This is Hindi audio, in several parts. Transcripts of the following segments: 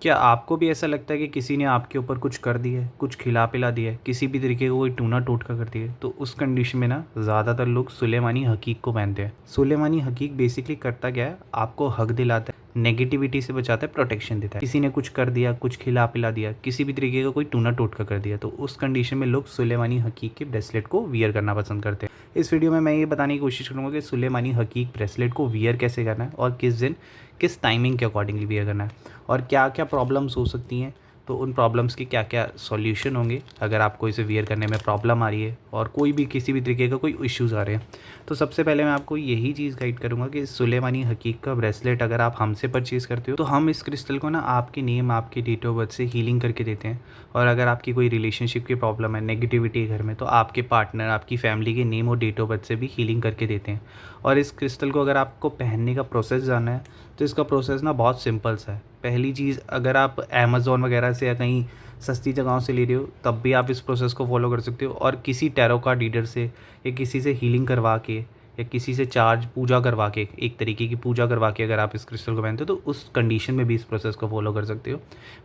क्या आपको भी ऐसा लगता है कि किसी ने आपके ऊपर कुछ कर दिया है, कुछ खिला पिला दिया है, किसी भी तरीके का कोई टूना टोटका कर दिया है, तो उस कंडीशन में ना ज़्यादातर लोग सुलेमानी हकीक को पहनते हैं। सुलेमानी हकीक बेसिकली करता क्या है, आपको हक दिलाता है, नेगेटिविटी से बचाता है, प्रोटेक्शन देता है। किसी ने कुछ कर दिया, कुछ खिला पिला दिया, किसी भी तरीके का कोई टूना टोटका कर दिया, तो उस कंडीशन में लोग सुलेमानी हकीक के ब्रेसलेट को वियर करना पसंद करते हैं। इस वीडियो में मैं ये बताने की कोशिश करूँगा कि सुलेमानी हकीक ब्रेसलेट को वियर कैसे करना है और किस दिन किस टाइमिंग के अकॉर्डिंगली वियर करना है और क्या क्या प्रॉब्लम्स हो सकती हैं, तो उन प्रॉब्लम्स के क्या क्या सॉल्यूशन होंगे अगर आपको इसे वियर करने में प्रॉब्लम आ रही है और कोई भी किसी भी तरीके का कोई इश्यूज़ आ रहे हैं। तो सबसे पहले मैं आपको यही चीज़ गाइड करूँगा कि सुलेमानी हकीक का ब्रेसलेट अगर आप हमसे परचेज़ करते हो तो हम इस क्रिस्टल को ना आपके नेम, आपके डेट ऑफ बर्थ से हीलिंग करके देते हैं। और अगर आपकी कोई रिलेशनशिप की प्रॉब्लम है, नेगेटिविटी है घर में, तो आपके पार्टनर, आपकी फैमिली के नेम और डेट ऑफ बर्थ से भी हीलिंग करके देते हैं। और इस क्रिस्टल को अगर आपको पहनने का प्रोसेस जानना है तो इसका प्रोसेस ना बहुत सिंपल सा है। पहली चीज़, अगर आप अमेज़न वगैरह से या कहीं सस्ती जगहों से ले रहे हो तब भी आप इस प्रोसेस को फॉलो कर सकते हो, और किसी टैरो कार्ड रीडर से या किसी से हीलिंग करवा के या किसी से चार्ज पूजा करवा के, एक तरीके की पूजा करवा के अगर आप इस क्रिस्टल को पहनते हो तो उस कंडीशन में भी इस प्रोसेस को फॉलो कर सकते हो।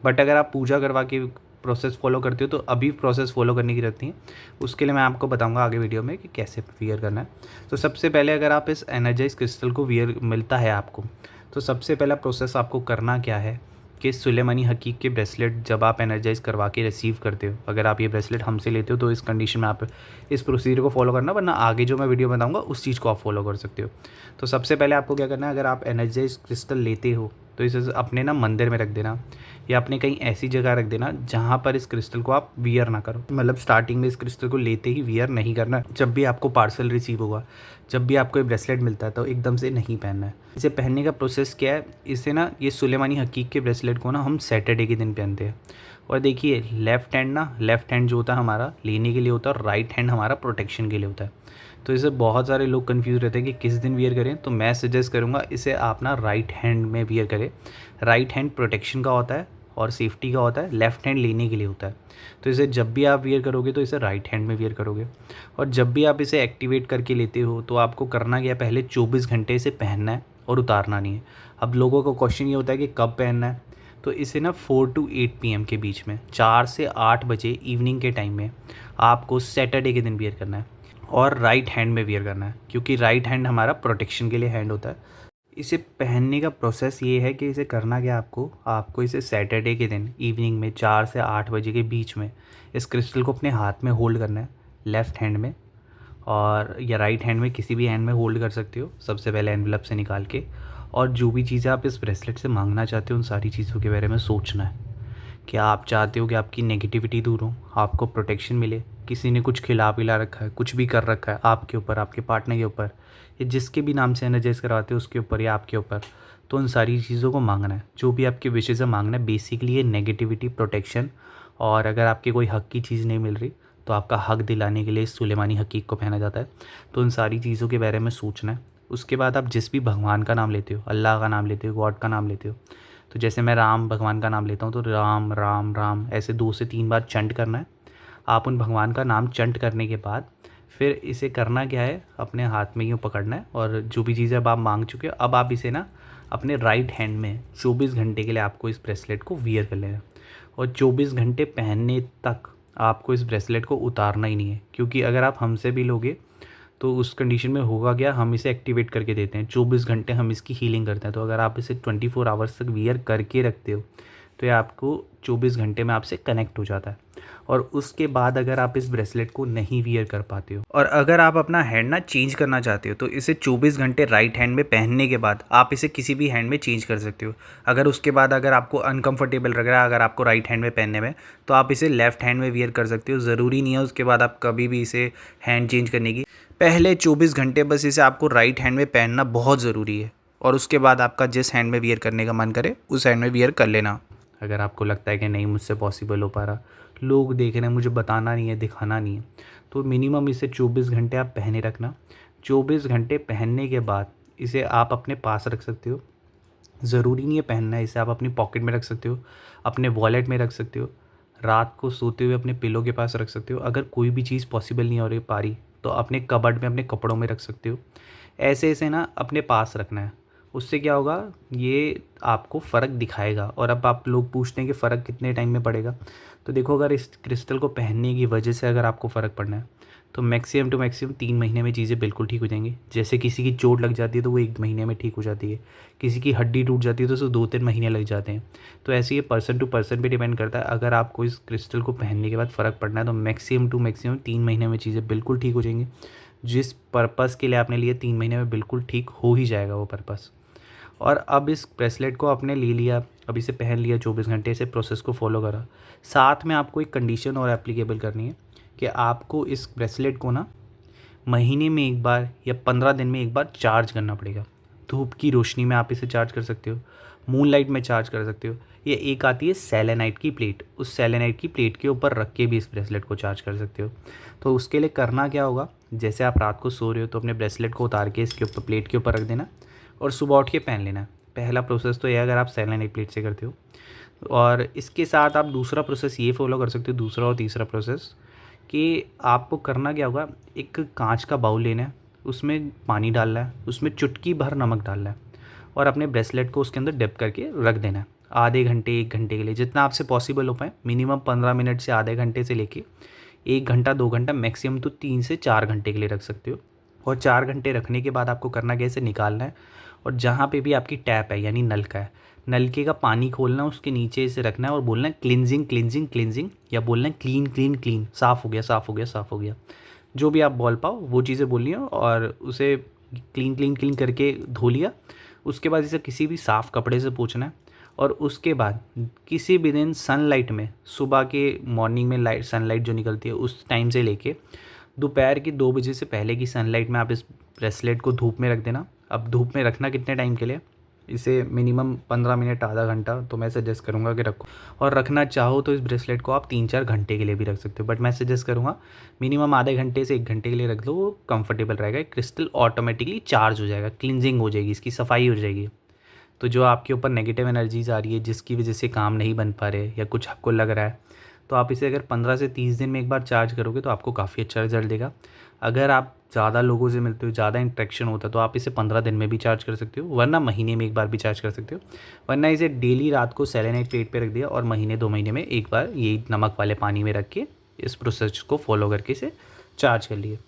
बट अगर आप पूजा करवा के प्रोसेस फॉलो करते हो तो अभी प्रोसेस फॉलो करने की रहती है। उसके लिए मैं आपको बताऊंगा आगे वीडियो में कि कैसे वियर करना है। तो सबसे पहले अगर आप इस एनर्जाइज क्रिस्टल को वियर मिलता है आपको, तो सबसे पहला प्रोसेस आपको करना क्या है कि सुलेमानी हकीक के ब्रेसलेट जब आप एनर्जाइज करवा के रिसीव करते हो, अगर आप ये ब्रेसलेट हमसे लेते हो तो इस कंडीशन में आप इस प्रोसीजर को फॉलो करना, वरना आगे जो मैं वीडियो बताऊंगा उस चीज़ को आप फॉलो कर सकते हो। तो सबसे पहले आपको क्या करना है, अगर आप एनर्जाइज क्रिस्टल लेते हो तो इसे अपने ना मंदिर में रख देना या अपने कहीं ऐसी जगह रख देना जहाँ पर इस क्रिस्टल को आप वियर ना करो। मतलब स्टार्टिंग में इस क्रिस्टल को लेते ही वियर नहीं करना। जब भी आपको पार्सल रिसीव होगा, जब भी आपको ये ब्रेसलेट मिलता है तो एकदम से नहीं पहनना है। इसे पहनने का प्रोसेस क्या है, इसे ना ये सुलेमानी हकीक के ब्रेसलेट को ना हम सैटरडे के दिन पहनते हैं। और देखिए लेफ़्ट हैंड जो होता है हमारा लेने के लिए होता है और राइट हैंड हमारा प्रोटेक्शन के लिए होता है। तो इसे बहुत सारे लोग कंफ्यूज रहते हैं कि किस दिन वियर करें, तो मैं सजेस्ट करूँगा इसे आप ना राइट हैंड में वियर करें। राइट हैंड प्रोटेक्शन का होता है और सेफ्टी का होता है, लेफ़्ट हैंड लेने के लिए होता है। तो इसे जब भी आप वियर करोगे तो इसे राइट हैंड में वियर करोगे। और जब भी आप इसे एक्टिवेट करके लेते हो तो आपको करना क्या है, पहले 24 घंटे इसे पहनना है और उतारना नहीं है। अब लोगों का क्वेश्चन ये होता है कि कब पहनना है, तो इसे ना 4 to 8 PM के बीच में, 4 से 8 बजे इवनिंग के टाइम में आपको सैटरडे के दिन वियर करना है और राइट हैंड में वियर करना है, क्योंकि राइट हैंड हमारा प्रोटेक्शन के लिए हैंड होता है। इसे पहनने का प्रोसेस ये है कि इसे करना क्या, आपको इसे सैटरडे के दिन इवनिंग में 4 से 8 बजे के बीच में इस क्रिस्टल को अपने हाथ में होल्ड करना है, लेफ़्ट हैंड में और या राइट हैंड में, किसी भी हैंड में होल्ड कर सकते हो। सबसे पहले एनवलप से निकाल के, और जो भी चीज़ें आप इस ब्रेसलेट से मांगना चाहते हो उन सारी चीज़ों के बारे में सोचना है। क्या आप चाहते हो कि आपकी नेगेटिविटी दूर हो, आपको प्रोटेक्शन मिले, किसी ने कुछ खिला पिला रखा है, कुछ भी कर रखा है आपके ऊपर, आपके पार्टनर के ऊपर, या जिसके भी नाम से एनर्जाइज करवाते हो उसके ऊपर या आपके ऊपर, तो उन सारी चीज़ों को मांगना है। जो भी आपकी विशेज़ है मांगना है, बेसिकली ये नेगेटिविटी प्रोटेक्शन। और अगर आपकी कोई हक की चीज़ नहीं मिल रही तो आपका हक दिलाने के लिए इस सुलेमानी हकीक को पहना जाता है। तो उन सारी चीज़ों के बारे में सोचना है। उसके बाद आप जिस भी भगवान का नाम लेते हो, अल्लाह का नाम लेते हो, गॉड का नाम लेते हो, तो जैसे मैं राम भगवान का नाम लेता हूँ तो राम राम राम ऐसे 2 से 3 बार चंट करना है। आप उन भगवान का नाम चंट करने के बाद फिर इसे करना क्या है, अपने हाथ में यूँ पकड़ना है और जो भी चीज़ें अब आप मांग चुके हो अब आप इसे ना अपने राइट हैंड में 24 घंटे के लिए आपको इस ब्रेसलेट को वियर कर लेना है। और 24 घंटे पहनने तक आपको इस ब्रेसलेट को उतारना ही नहीं है, क्योंकि अगर आप हमसे भी लोगे तो उस कंडीशन में होगा क्या, हम इसे एक्टिवेट करके देते हैं, 24 घंटे हम इसकी हीलिंग करते हैं। तो अगर आप इसे 24 आवर्स तक वियर करके रखते हो तो ये आपको 24 घंटे में आपसे कनेक्ट हो जाता है। और उसके बाद अगर आप इस ब्रेसलेट को नहीं वियर कर पाते हो और अगर आप अपना हैंड ना चेंज करना चाहते हो तो इसे 24 घंटे राइट हैंड में पहनने के बाद आप इसे किसी भी हैंड में चेंज कर सकते हो। अगर उसके बाद अगर आपको अनकंफर्टेबल लग रहा है अगर आपको राइट हैंड में पहनने में, तो आप इसे लेफ्ट हैंड में वियर कर सकते हो। ज़रूरी नहीं है उसके बाद आप कभी भी इसे हैंड चेंज करने की। पहले 24 घंटे बस इसे आपको राइट हैंड में पहनना बहुत ज़रूरी है, और उसके बाद आपका जिस हैंड में वियर करने का मन करे उस हैंड में वियर कर लेना। अगर आपको लगता है कि नहीं मुझसे पॉसिबल हो पा रहा, लोग देख रहे हैं, मुझे बताना नहीं है, दिखाना नहीं है, तो मिनिमम इसे 24 घंटे आप पहने रखना। 24 घंटे पहनने के बाद इसे आप अपने पास रख सकते हो। ज़रूरी नहीं है पहनना है, इसे आप अपनी पॉकेट में रख सकते हो, अपने वॉलेट में रख सकते हो, रात को सोते हुए अपने पिलो के पास रख सकते हो। अगर कोई भी चीज़ पॉसिबल नहीं हो रही पा रही तो अपने कबर्ड में, अपने कपड़ों में रख सकते हो। ऐसे ऐसे ना अपने पास रखना है। उससे क्या होगा, ये आपको फ़र्क दिखाएगा। और अब आप लोग पूछते हैं कि फ़र्क कितने टाइम में पड़ेगा, तो देखो अगर इस क्रिस्टल को पहनने की वजह से अगर आपको फ़र्क पड़ना है तो मैक्सिमम टू मैक्सिमम 3 महीने में चीज़ें बिल्कुल ठीक हो जाएंगी। जैसे किसी की चोट लग जाती है तो वो 1 महीने में ठीक हो जाती है, किसी की हड्डी टूट जाती है तो उसे 2-3 महीने लग जाते हैं। तो ऐसे ये पर्सन टू पर्सन पे डिपेंड करता है। अगर आपको इस क्रिस्टल को पहनने के बाद फ़र्क पड़ना है तो मैक्सिमम टू मैक्सिमम 3 महीने में चीज़ें बिल्कुल ठीक हो जाएंगी। जिस पर्पज़ के लिए आपने लिए 3 महीने में बिल्कुल ठीक हो ही जाएगा वो पर्पज़। और अब इस ब्रेसलेट को आपने ले लिया, अब इसे पहन लिया, 24 घंटे से प्रोसेस को फॉलो करा। साथ में आपको एक कंडीशन और एप्लीकेबल करनी है कि आपको इस ब्रेसलेट को ना महीने में एक बार या 15 दिन में एक बार चार्ज करना पड़ेगा। धूप की रोशनी में आप इसे चार्ज कर सकते हो, मून लाइट में चार्ज कर सकते हो। ये एक आती है सेलेनाइट की प्लेट, उस सेलेनाइट की प्लेट के ऊपर रख के भी इस ब्रेसलेट को चार्ज कर सकते हो। तो उसके लिए करना क्या होगा, जैसे आप रात को सो रहे हो तो अपने ब्रेसलेट को उतार के इसके ऊपर प्लेट के ऊपर रख देना और सुबह उठ के पहन लेना। पहला प्रोसेस तो ये अगर आप सेलेनाइट प्लेट से करते हो। और इसके साथ आप दूसरा प्रोसेस ये फॉलो कर सकते हो, दूसरा और तीसरा प्रोसेस, कि आपको करना क्या होगा, एक कांच का बाउल लेना है, उसमें पानी डालना है, उसमें चुटकी भर नमक डालना है और अपने ब्रेसलेट को उसके अंदर डिप करके रख देना है आधे घंटे 1 घंटे के लिए, जितना आपसे पॉसिबल हो पाए। मिनिमम 15 मिनट से आधे घंटे से लेके 1 घंटा 2 घंटा, मैक्सिमम तो 3 से 4 घंटे के लिए रख सकते हो। और 4 घंटे रखने के बाद आपको करना क्या है, इसे निकालना है और जहाँ पे भी आपकी टैप है यानी नलका है, नलके का पानी खोलना, उसके नीचे इसे रखना है और बोलना है क्लिनजिंग क्लिनजिंग क्लिनजिंग, या बोलना है क्लीन क्लीन क्लीन, साफ़ हो गया साफ़ हो गया साफ़ हो गया। जो भी आप बोल पाओ वो चीज़ें बोलनी हो और उसे क्लीन क्लीन क्लीन करके धो लिया। उसके बाद इसे किसी भी साफ़ कपड़े से पोंछना है और उसके बाद किसी भी दिन सनलाइट में, सुबह के मॉर्निंग में लाइट सनलाइट जो निकलती है उस टाइम से लेके दोपहर की 2 बजे से पहले की सनलाइट में आप इस ब्रेसलेट को धूप में रख देना। अब धूप में रखना कितने टाइम के लिए, इसे मिनिमम 15 मिनट आधा घंटा तो मैं सजेस्ट करूँगा कि रखो। और रखना चाहो तो इस ब्रेसलेट को आप 3-4 घंटे के लिए भी रख सकते हो, बट मैं सजेस्ट करूँगा मिनिमम आधे घंटे से 1 घंटे के लिए रख लो, वो कंफर्टेबल रहेगा। क्रिस्टल ऑटोमेटिकली चार्ज हो जाएगा, क्लिनजिंग हो जाएगी, इसकी सफाई हो जाएगी। तो जो आपके ऊपर नेगेटिव एनर्जीज आ रही है जिसकी वजह से काम नहीं बन पा रहे या कुछ आपको लग रहा है, तो आप इसे अगर 15 से 30 दिन में एक बार चार्ज करोगे तो आपको काफ़ी अच्छा रिजल्ट देगा। अगर आप ज़्यादा लोगों से मिलते हो, ज़्यादा इंटरेक्शन होता है, तो आप इसे 15 दिन में भी चार्ज कर सकते हो, वरना महीने में एक बार भी चार्ज कर सकते हो। वरना इसे डेली रात को सेलेनाइट प्लेट पे रख दिया और महीने 2 महीने में एक बार यही नमक वाले पानी में रख के इस प्रोसेस को फॉलो करके इसे चार्ज कर लिए।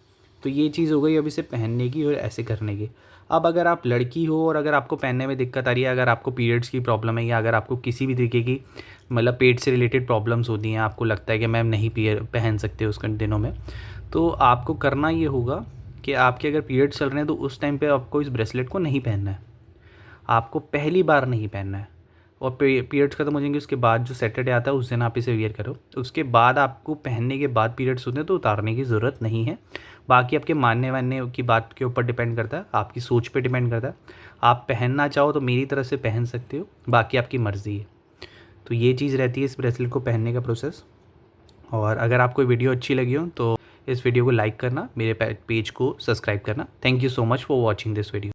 तो ये चीज़ हो गई अब इसे पहनने की और ऐसे करने की। अब अगर आप लड़की हो और अगर आपको पहनने में दिक्कत आ रही है, अगर आपको पीरियड्स की प्रॉब्लम है या अगर आपको किसी भी तरीके की मतलब पेट से रिलेटेड प्रॉब्लम्स होती हैं, आपको लगता है कि मैम नहीं पहन सकते उस दिनों में, तो आपको करना ये होगा कि आपके अगर पीरियड्स चल रहे हैं तो उस टाइम पे आपको इस ब्रेसलेट को नहीं पहनना है, आपको पहली बार नहीं पहनना है। और पीरियड्स खत्म हो जाएंगे उसके बाद जो सैटरडे आता है उस दिन आप इसे वियर करो। उसके बाद आपको पहनने के बाद पीरियड्स होते हैं तो उतारने की ज़रूरत नहीं है। बाकी आपके मानने वानने की बात के ऊपर डिपेंड करता है, आपकी सोच पे डिपेंड करता है। आप पहनना चाहो तो मेरी तरफ से पहन सकते हो, बाकी आपकी मर्ज़ी है। तो ये चीज़ रहती है इस ब्रेसलेट को पहनने का प्रोसेस। और अगर आपको वीडियो अच्छी लगी हो तो इस वीडियो को लाइक करना, मेरे पेज को सब्सक्राइब करना। Thank you so much for watching this video.